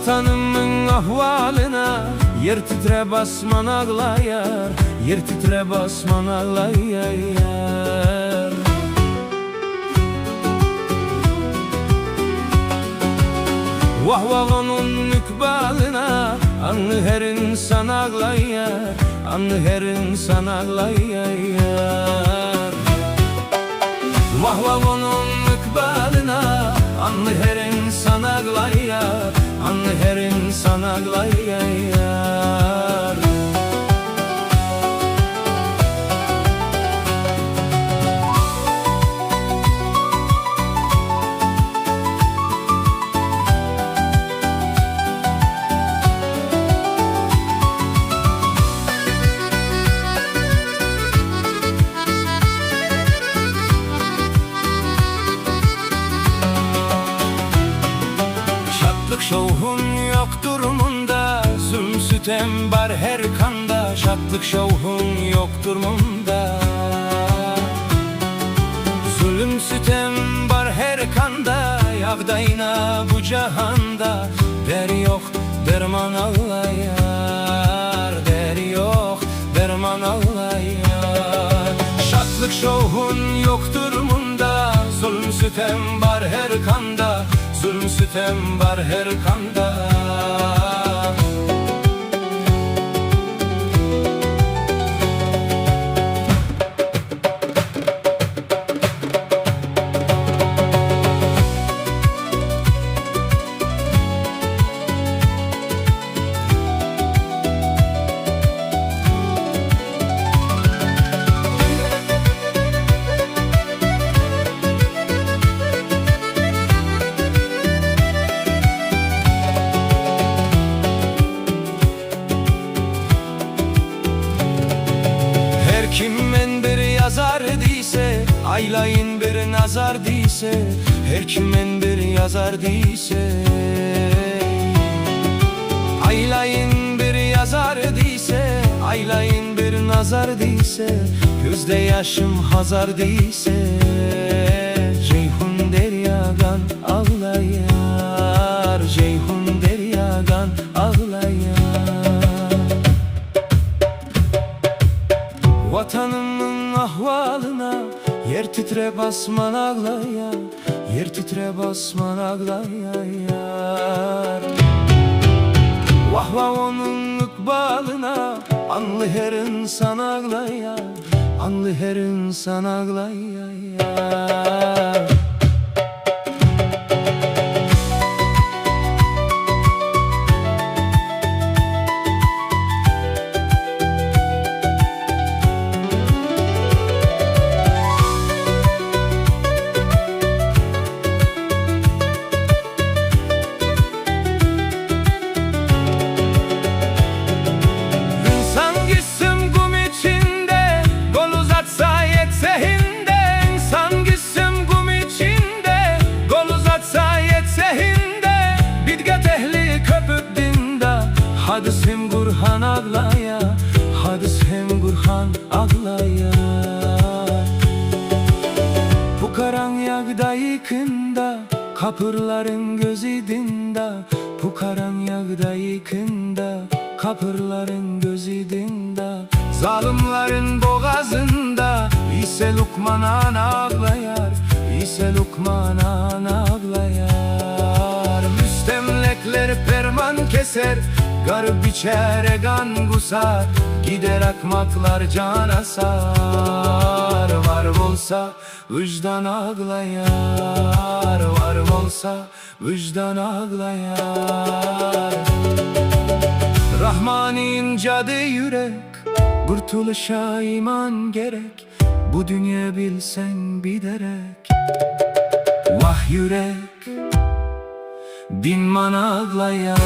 Vatanımın ahvalına yer titre basman ağlayar, yer titre basman ağlayar. Vah vah onun ikbalına anlı her insan ağlayar, anlı her insan ağlayar. Vah vah onun ikbalına anlı her insan ağlayar, anlı her insan ağlayar. Şovhun yok durumunda, zulm sitem var her kanda. Şatlık şovhun yok durumunda, zulüm sitem var her kanda. Yağdayına bu cahanda, der yok derman ağlayar, der yok derman ağlayar. Şatlık şovhun yok durumunda, zulüm sitem var her kanda. Zulm sitem var her kanda. Kimmen bir yazar diyse, aylayın bir nazar diyse, her kimmen bir yazar diyse, aylayın bir yazar diyse, aylayın bir nazar diyse, gözde yaşım hazar diyse, Ceyhun deryagan ağlayar, Ceyhun deryagan ağlayar. Vatanımın ahvalına yer titre basman ağlayar, yer titre basman ağlayar. Vah vah onun ikbalına anlı her insan ağlayar, anlı her insan ağlayar. Hadi sen Gurhan ağlaya, hadi sen Gurhan ağlaya. Bu karanyagda yıkında, kapırların gözü dinde. Bu karanyagda yıkında, kapırların gözü dinde. Zalimlerin boğazında, ise Lukman ana ağlayar, ise Lukman ana ağlayar. Müstemlekler perman keser, garip içere gan gusar, gider akmaklar cana sar. Var olsa vicdan ağlayar, var olsa vicdan ağlayar. Rahman'ın cadı yürek, kurtuluşa iman gerek. Bu dünya bilsen biderek. Vah yürek bin man ağlayar.